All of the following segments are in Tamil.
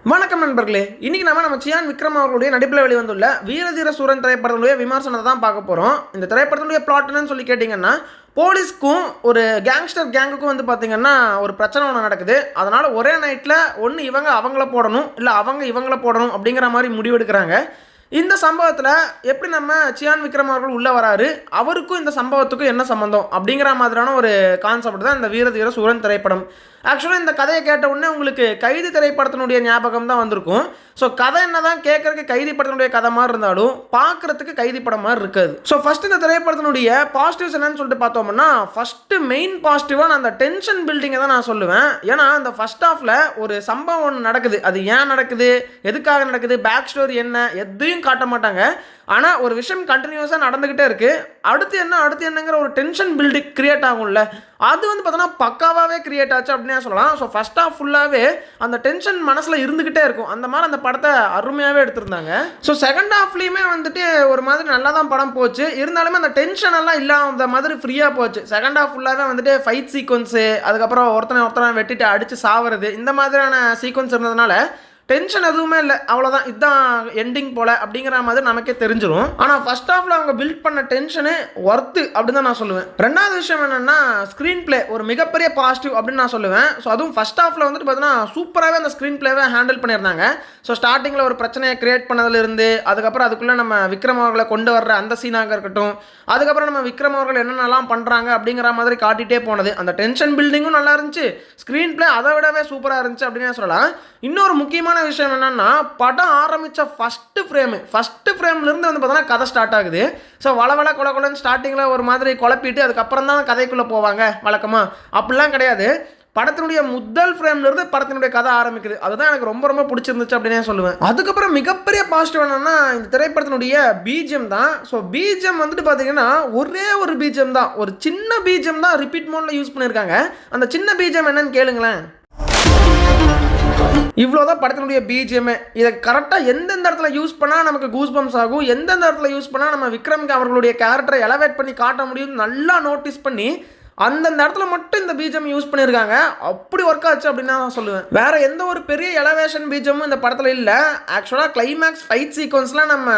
வணக்கம் நண்பர்களே. இன்னைக்கு நம்ம சியான் விக்ரம் அவர்களுடைய நடிப்பில் வெளிவந்துள்ள வீரதீர சூரன் திரைப்படத்துடைய விமர்சனத்தை தான் பார்க்க போகிறோம். இந்த திரைப்படத்துடைய பிளாட் என்னன்னு சொல்லி கேட்டிங்கன்னா, போலீஸ்க்கும் ஒரு கேங்ஸ்டர் கேங்குக்கும் வந்து பார்த்திங்கன்னா ஒரு பிரச்சனை ஒன்று நடக்குது. அதனால் ஒரே நைட்டில் ஒன்று இவங்க அவங்கள போடணும், இல்லை அவங்க இவங்கள போடணும் அப்படிங்கிற மாதிரி முடிவெடுக்கிறாங்க. இந்த சம்பவத்தில் எப்படி நம்ம சியான் விக்ரம் அவர்கள் உள்ளே வராரு, அவருக்கும் இந்த சம்பவத்துக்கும் என்ன சம்பந்தம் அப்படிங்கிற மாதிரியான ஒரு கான்செப்ட் தான் இந்த வீரதீர சூரன் திரைப்படம். ஆக்சுவலாக இந்த கதையை கேட்ட உடனே உங்களுக்கு கைதி திரைப்படத்தினுடைய ஞாபகம் தான் வந்திருக்கும். ஸோ கதை என்ன தான் கேட்குறதுக்கு கைதி படத்தினுடைய கதை மாதிரி இருந்தாலும் பார்க்குறதுக்கு கைதி படம் மாதிரி இருக்காது. ஸோ ஃபஸ்ட்டு இந்த திரைப்படத்தினுடைய பாசிட்டிவ்ஸ் என்னன்னு சொல்லிட்டு பார்த்தோம்னா, ஃபஸ்ட்டு மெயின் பாசிட்டிவாக நான் அந்த டென்ஷன் பில்டிங்கை தான் நான் சொல்லுவேன். ஏன்னா அந்த ஃபஸ்ட் ஹாஃபில் ஒரு சம்பவம் ஒன்று நடக்குது, அது ஏன் நடக்குது, எதுக்காக நடக்குது, பேக் ஸ்டோரி என்ன, எதையும் காட்ட மாட்டாங்க. ஆனால் ஒரு விஷயம் கண்டினியூஸாக நடந்துக்கிட்டே இருக்குது. அடுத்து என்னங்கிற ஒரு டென்ஷன் பில்டிங் கிரியேட் ஆகும்ல, அது வந்து பார்த்தோன்னா பக்காவாகவே கிரியேட் ஆச்சு அப்படின்னே சொல்லலாம். ஸோ ஃபஸ்ட் ஹாஃப் ஃபுல்லாகவே அந்த டென்ஷன் மனசில் இருந்துக்கிட்டே இருக்கும். அந்த மாதிரி அந்த படத்தை அருமையாகவே எடுத்திருந்தாங்க. ஸோ செகண்ட் ஹாஃப்லேயுமே வந்துட்டு ஒரு மாதிரி நல்லா தான் படம் போச்சு. இருந்தாலுமே அந்த டென்ஷன் எல்லாம் இல்லாத மாதிரி ஃப்ரீயாக போச்சு. செகண்ட் ஹாஃப் ஃபுல்லாகவே வந்துட்டு ஃபைட் சீக்வன்ஸு, அதுக்கப்புறம் ஒருத்தனை வெட்டிட்டு அடித்து சாவுறது, இந்த மாதிரியான சீக்வன்ஸ் இருந்ததுனால டென்ஷன் எதுவுமே இல்லை. அவ்வளோதான், இதுதான் எண்டிங் போல் அப்படிங்கிற மாதிரி நமக்கே தெரிஞ்சிடும். ஆனால் ஃபர்ஸ்ட் ஹாஃபில் அவங்க பில்ட் பண்ண டென்ஷனு ஒர்த்து அப்படின்னு தான் நான் சொல்லுவேன். ரெண்டாவது விஷயம் என்னென்னா, ஸ்க்ரீன் பிளே ஒரு மிகப்பெரிய பாசிட்டிவ் அப்படின்னு நான் சொல்லுவேன். ஸோ அதுவும் ஃபர்ஸ்ட் ஹாஃபில் வந்துட்டு பார்த்தீங்கன்னா சூப்பராகவே அந்த ஸ்க்ரீன் பிளேவை ஹேண்டில் பண்ணியிருந்தாங்க. ஸோ ஸ்டார்டிங்கில் ஒரு பிரச்சனையை கிரியேட் பண்ணதுலேருந்து, அதுக்கப்புறம் அதுக்குள்ளே நம்ம விக்ரம் அவர்களை கொண்டு வர்ற அந்த சீனாக இருக்கட்டும், அதுக்கப்புறம் நம்ம விக்ரம் அவர்கள் என்னென்னலாம் பண்ணுறாங்க அப்படிங்கிற மாதிரி காட்டிகிட்டே போனது, அந்த டென்ஷன் பில்டிங்கும் நல்லா இருந்துச்சு, ஸ்க்ரீன் பிளே அதை விடவே சூப்பராக இருந்துச்சு அப்படின்னு சொல்லலாம். இன்னொரு முக்கியமான விஷயம் என்னன்னா, படம் ஆரம்பித்த ஃபஸ்ட்டு ஃப்ரேம்லேருந்து வந்து பார்த்தோன்னா கதை ஸ்டார்ட் ஆகுது. ஸோ கொலன்னு ஸ்டார்டிங்கில் ஒரு மாதிரி குழப்பிட்டு அதுக்கப்புறம் தான் கதைக்குள்ளே போவாங்க வழக்கமாக. அப்படிலாம் கிடையாது, படத்தினுடைய முதல் ஃப்ரேம்லேருந்து படத்தினுடைய கதை ஆரம்பிக்குது. அதுதான் எனக்கு ரொம்ப பிடிச்சிருந்துச்சு அப்படின்னே சொல்லுவேன். அதுக்கப்புறம் மிகப்பெரிய பாசிட்டிவ் என்னன்னா, இந்த திரைப்படத்தினுடைய பிஜிஎம் தான். ஸோ பிஜிஎம் வந்துட்டு பார்த்தீங்கன்னா ஒரே ஒரு பிஜிஎம் தான், ஒரு சின்ன பிஜிஎம் தான் ரிப்பீட் மோடில் யூஸ் பண்ணியிருக்காங்க. அந்த சின்ன பிஜிஎம் என்னன்னு கேளுங்களேன். இவ்வளோதான் படத்தினுடைய பிஜிஎம்ஏ. இதை கரெக்டாக எந்தெந்த இடத்துல யூஸ் பண்ணால் நமக்கு கூஸ் பம்ப்ஸ் ஆகும், எந்தெந்த இடத்துல யூஸ் பண்ணால் நம்ம விக்ரம்க்கு அவர்களுடைய கேரக்டரை எலவேட் பண்ணி காட்ட முடியும் நல்லா நோட்டீஸ் பண்ணி அந்தந்த இடத்துல மட்டும் இந்த பிஜிஎம் யூஸ் பண்ணியிருக்காங்க. அப்படி ஒர்க் ஆச்சு அப்படின்னு நான் சொல்லுவேன். வேற எந்த ஒரு பெரிய எலவேஷன் பிஜிஎம்மும் இந்த படத்தில் இல்லை. ஆக்சுவலாக கிளைமேக்ஸ் ஃபைட் சீக்வன்ஸ்லாம் நம்ம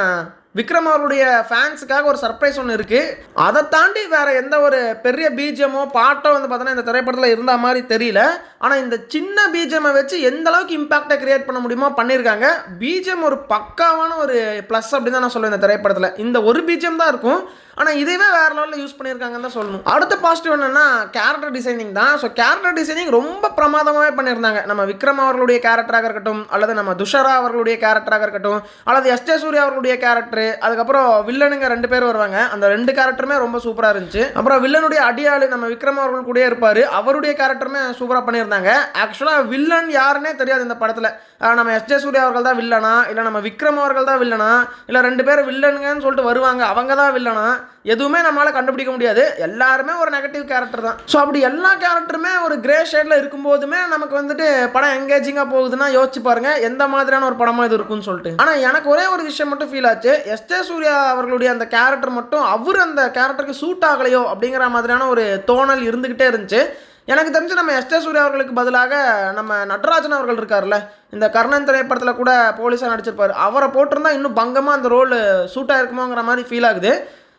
விக்ரம் அவருடைய ஃபேன்ஸுக்காக ஒரு சர்ப்ரைஸ் ஒன்று இருக்குது. அதை தாண்டி வேறு எந்த ஒரு பெரிய பிஜிஎம்மோ பாட்டோ வந்து பார்த்தோன்னா இந்த திரைப்படத்தில் இருந்த மாதிரி தெரியல. ஆனால் இந்த சின்ன பிஜிஎம்மை வச்சு எந்த அளவுக்கு இம்பாக்டை கிரியேட் பண்ண முடியுமோ பண்ணியிருக்காங்க. பிஜிஎம் ஒரு பக்காவான ஒரு ப்ளஸ் அப்படின்னு தான் நான் சொல்லுவேன். இந்த திரைப்படத்தில் இந்த ஒரு பிஜிஎம் தான் இருக்கும், ஆனால் இதுவே வேறு லெவலில் யூஸ் பண்ணியிருக்காங்கன்னு தான் சொல்லணும். அடுத்த பாசிட்டிவ் என்னென்னா கேரக்டர் டிசைனிங் தான். ஸோ கேரக்டர் டிசைனிங் ரொம்ப பிரமாதமாகவே பண்ணியிருந்தாங்க. நம்ம விக்ரம் அவர்களுடைய கேரக்டராக இருக்கட்டும், அல்லது நம்ம துஷரா அவர்களுடைய கேரக்டராக இருக்கட்டும், அல்லது எஸ்.ஜே. சூர்யா அவர்களுடைய கேரக்டர், அதுக்கப்புறம் வில்லனுங்க 2 பேர் வருவாங்க. அந்த 2 கேரக்டருமே ரொம்ப சூப்பராக இருந்துச்சு. அப்புறம் வில்லனுடைய அடியாளு நம்ம விக்ரம் அவர்கள் கூட இருப்பார், அவருடைய கேரக்டருமே சூப்பராக பண்ணியிருந்தாங்க. ஆக்சுவலாக வில்லன் யாருன்னே தெரியாது இந்த படத்தில். நம்ம எஸ்.ஜே. சூர்யா அவர்கள் தான் வில்லனா, இல்லை நம்ம விக்ரம் அவர்கள் தான் வில்லனா, இல்லை 2 பேர் வில்லனுங்கன்னு சொல்லிட்டு வருவாங்க, அவங்க தான் வில்லனா, எதுவுமே நம்மளால் கண்டுபிடிக்க முடியாது. எல்லாருமே ஒரு நெகட்டிவ் கேரக்டர் தான். ஸோ அப்படி எல்லா கேரக்டருமே ஒரு கிரே ஷேடில் இருக்கும்போதுமே நமக்கு வந்துட்டு படம் எங்கேஜிங்காக போகுதுன்னா யோசிச்சு பாருங்க எந்த மாதிரியான ஒரு படமாக இது இருக்குன்னு சொல்லிட்டு. ஆனால் எனக்கு ஒரே ஒரு விஷயம் மட்டும் ஃபீல் ஆச்சு, எஸ்.ஜே. சூர்யா அவர்களுடைய அந்த கேரக்டர் மட்டும் அவர் அந்த கேரக்டருக்கு சூட் ஆகலையோ அப்படிங்கிற மாதிரியான ஒரு தோணல் இருந்துக்கிட்டே இருந்துச்சு. எனக்கு தெரிஞ்சு நம்ம எஸ்.ஜே. சூர்யா அவர்களுக்கு பதிலாக நம்ம நடராஜன் அவர்கள் இருக்கார்ல, இந்த கர்ணன் திரைப்படத்தில் கூட போலீஸாக நடிச்சிருப்பார், அவரை போட்டிருந்தா இன்னும் பங்கமாக அந்த ரோல் சூட் ஆகிருக்குமோங்கிற மாதிரி ஃபீல் ஆகுது.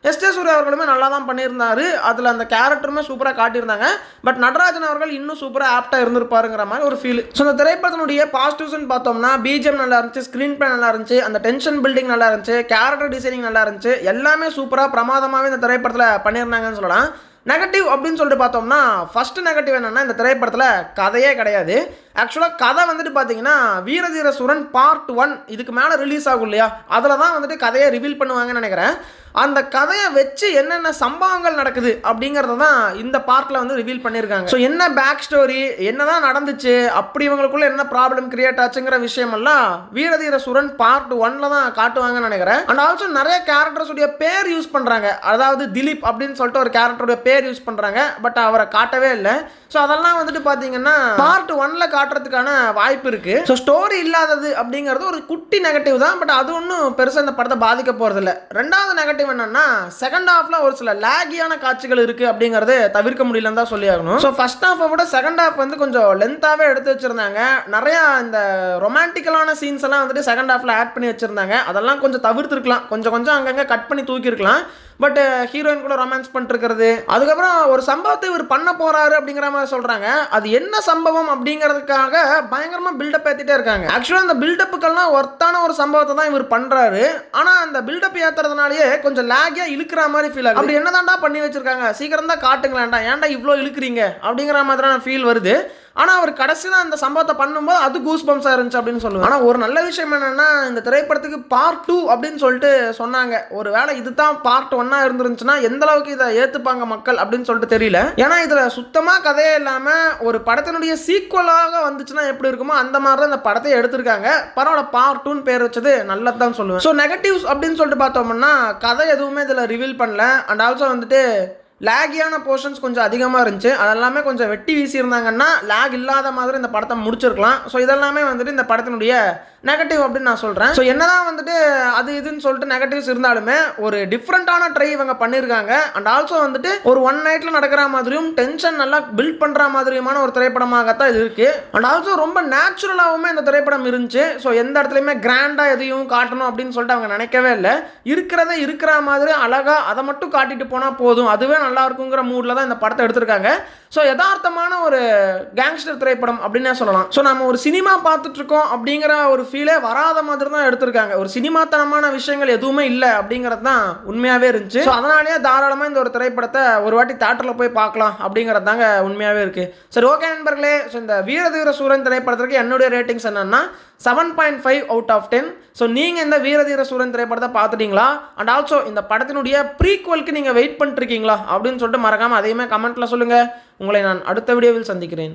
எஸ்.ஜே. சூர்யா அவர்களுமே நல்லா தான் பண்ணியிருந்தாரு, அதில் அந்த கேரக்டருமே சூப்பராக காட்டியிருந்தாங்க. பட் நடராஜன் அவர்கள் இன்னும் சூப்பராக ஆப்டாக இருந்திருப்பாருங்கிற மாதிரி ஒரு ஃபீல். ஸோ இந்த திரைப்படத்தினுடைய பாசிட்டிவ்ஸ்ன்னு பார்த்தோம்னா, பிஜிஎம் நல்லா இருந்துச்சு, ஸ்க்ரீன் பிளே நல்லா இருந்துச்சு, அந்த டென்ஷன் பில்டிங் நல்லா இருந்துச்சு, கேரக்டர் டிசைனிங் நல்லா இருந்துச்சு, எல்லாமே சூப்பராக பிரமாதமாகவே இந்த திரைப்படத்தில் பண்ணியிருந்தாங்கன்னு சொல்லலாம். நெகட்டிவ் அப்படின்னு சொல்லிட்டு பார்த்தோம்னா, ஃபஸ்ட்டு நெகட்டிவ் என்னென்னா, இந்த திரைப்படத்தில் கதையே கிடையாது. ஆக்சுவலாக கதை வந்துட்டு பார்த்தீங்கன்னா வீரதீர சூரன் பார்ட் 1 இதுக்கு மேலே ரிலீஸ் ஆகும் இல்லையா, அதில் தான் வந்துட்டு கதையை ரிவீல் பண்ணுவாங்கன்னு நினைக்கிறேன். அந்த கதையை வச்சு என்னென்ன சம்பவங்கள் நடக்குது அப்படிங்கிறத தான் இந்த பார்ட்டில் வந்து ரிவீல் பண்ணியிருக்காங்க. ஸோ என்ன பேக் ஸ்டோரி, என்ன தான் நடந்துச்சு, அப்படி இவங்களுக்குள்ள என்ன ப்ராப்ளம் கிரியேட் ஆச்சுங்கிற விஷயமெல்லாம் வீரதீர சூரன் பார்ட் 1 தான் காட்டுவாங்கன்னு நினைக்கிறேன். அண்ட் ஆல்சோ நிறைய கேரக்டர்ஸுடைய பேர் யூஸ் பண்ணுறாங்க. அதாவது திலீப் அப்படின்னு சொல்லிட்டு ஒரு கேரக்டருடைய பேர் யூஸ் பண்ணுறாங்க, பட் அவரை காட்டவே இல்லை. ஸோ அதெல்லாம் வந்துட்டு பார்த்தீங்கன்னா பார்ட் 1 காட்டுறதுக்கான வாய்ப்பு இருக்குது. ஸோ ஸ்டோரி இல்லாதது அப்படிங்கிறது ஒரு குட்டி நெகட்டிவ் தான், பட் அது ஒன்றும் பெருசாக இந்த படத்தை பாதிக்க போகிறதில்ல. ரெண்டாவது நெகட்டிவ் நெகட்டிவ் என்னன்னா செகண்ட் ஹாஃப்ல ஒரு சில லேகியான காட்சிகள் இருக்கு அப்படிங்கறது தவிர்க்க முடியலன்னு தான் சொல்லி ஆகணும். ஸோ ஃபர்ஸ்ட் ஹாஃபை விட செகண்ட் ஹாஃப் வந்து கொஞ்சம் லென்த்தாவே எடுத்து வச்சிருந்தாங்க. நிறைய இந்த ரொமான்டிக்கலான சீன்ஸ் எல்லாம் வந்துட்டு செகண்ட் ஹாஃப்ல ஆட் பண்ணி வச்சிருந்தாங்க. அதெல்லாம் கொஞ்சம் தவிர்த்துருக்கலாம், கொஞ்சம் கொஞ்சம் அங்கங்க கட் பண்ணி தூக்கிருக்கலாம். பட் ஹீரோயின் கூட ரொமான்ஸ் பண்ணிட்டு இருக்கிறது, அதுக்கப்புறம் ஒரு சம்பவத்தை இவர் பண்ண போறாரு அப்படிங்கிற மாதிரி சொல்றாங்க. அது என்ன சம்பவம் அப்படிங்கிறதுக்காக பயங்கரமா பில்டப் ஏத்திட்டே இருக்காங்க. ஆக்சுவலா அந்த பில்டப்புக்கெல்லாம் ஒர்த்தான ஒரு சம்பவத்தை தான் இவர் பண்றாரு. ஆனா அந்த பில்டப் ஏத்துறதுனாலேயே கொஞ்சம் லாகியா இழுக்கிற மாதிரி ஃபீல் ஆகுது. அப்படி என்னதான்டா பண்ணி வச்சிருக்காங்க, சீக்கிரம் தான் காட்டுங்களேன்டா, ஏன்டா இவ்வளோ இழுக்கிறீங்க அப்படிங்கிற மாதிரியான ஃபீல் வருது. ஆனால் அவர் கடைசியில் அந்த சம்பவத்தை பண்ணும்போது அது கூஸ் பம்ப்ஸாக இருந்துச்சு அப்படின்னு சொல்லுவாங்க. ஆனால் ஒரு நல்ல விஷயம் என்னென்னா, இந்த திரைப்படத்துக்கு பார்ட் 2 அப்படின்னு சொல்லிட்டு சொன்னாங்க. ஒரு வேளை இது தான் பார்ட் 1 இருந்துருந்துச்சுன்னா எந்த அளவுக்கு இதை ஏற்றுப்பாங்க மக்கள் அப்படின்னு சொல்லிட்டு தெரியல. ஏன்னா இதில் சுத்தமாக கதையே இல்லாமல் ஒரு படத்தினுடைய சீக்குவலாக வந்துச்சுன்னா எப்படி இருக்குமோ அந்த மாதிரி தான் இந்த படத்தை எடுத்திருக்காங்க. பரவாயில்ல, பார்ட் 2 பேர் வச்சது நல்லது தான் சொல்லுவேன். ஸோ நெகட்டிவ்ஸ் அப்படின்னு சொல்லிட்டு பார்த்தோம்னா, கதை எதுவுமே இதில் ரிவீல் பண்ணல. அண்ட் ஆல்சோ வந்துட்டு லேகியான போர்ஷன்ஸ் கொஞ்சம் அதிகமாக இருந்துச்சு. அதெல்லாமே கொஞ்சம் வெட்டி வீசியிருந்தாங்கன்னா லேக் இல்லாத மாதிரி இந்த படத்தை முடிச்சிருக்கலாம். ஸோ இதெல்லாமே வந்துட்டு இந்த படத்தினுடைய நெகட்டிவ் அப்படின்னு நான் சொல்கிறேன். ஸோ என்னதான் வந்துட்டு அது இதுன்னு சொல்லிட்டு நெகட்டிவ்ஸ் இருந்தாலுமே ஒரு டிஃப்ரெண்ட்டான ட்ரை இவங்க பண்ணியிருக்காங்க. அண்ட் ஆல்சோ வந்துட்டு ஒரு ஒன் நைட்டில் நடக்கிற மாதிரியும் டென்ஷன் நல்லா பில்ட் பண்ணுற மாதிரியுமான ஒரு திரைப்படமாகத்தான் இது இருக்குது. அண்ட் ஆல்சோ ரொம்ப நேச்சுரலாகவுமே இந்த திரைப்படம் இருந்துச்சு. ஸோ எந்த இடத்துலையுமே கிராண்டாக எதையும் காட்டணும் அப்படின்னு சொல்லிட்டு அவங்க நினைக்கவே இல்லை. இருக்கிறத இருக்கிற மாதிரி அழகாக அதை மட்டும் காட்டிட்டு போனால் போதும், அதுவே நல்லா இருக்குங்கிற மூடில் தான் இந்த படத்தை எடுத்திருக்காங்க. ஸோ யதார்த்தமான ஒரு கேங்ஸ்டர் திரைப்படம் அப்படின்னே சொல்லலாம். ஸோ நம்ம ஒரு சினிமா பார்த்துட்டு இருக்கோம் அப்படிங்கிற ஒரு ஃபீலே வராத மாதிரி தான் எடுத்திருக்காங்க. ஒரு சினிமாத்தனமான விஷயங்கள் எதுவுமே இல்லை அப்படிங்கிறது தான் உண்மையாகவே இருந்துச்சு. ஸோ அதனாலேயே தாராளமாக இந்த ஒரு திரைப்படத்தை ஒரு வாட்டி தியேட்டரில் போய் பார்க்கலாம் அப்படிங்கிறது தாங்க உண்மையாகவே இருக்குது. சரி, ஓகே நண்பர்களே. ஸோ இந்த வீரதீர சூரன் திரைப்படத்திற்கு என்னுடைய ரேட்டிங்ஸ் என்னன்னா 7.5 அவுட் ஆஃப் 10. ஸோ நீங்கள் இந்த வீரதீர சூரன் திரைப்படத்தை பார்த்துட்டீங்களா? அண்ட் ஆல்சோ இந்த படத்தினுடைய ப்ரீக்வலுக்கு நீங்கள் வெயிட் பண்ணிட்டுருக்கீங்களா அப்படின்னு சொல்லிட்டு மறக்காமல் அதையுமே கமெண்ட்டில் சொல்லுங்கள். உங்களை நான் அடுத்த வீடியோவில் சந்திக்கிறேன்.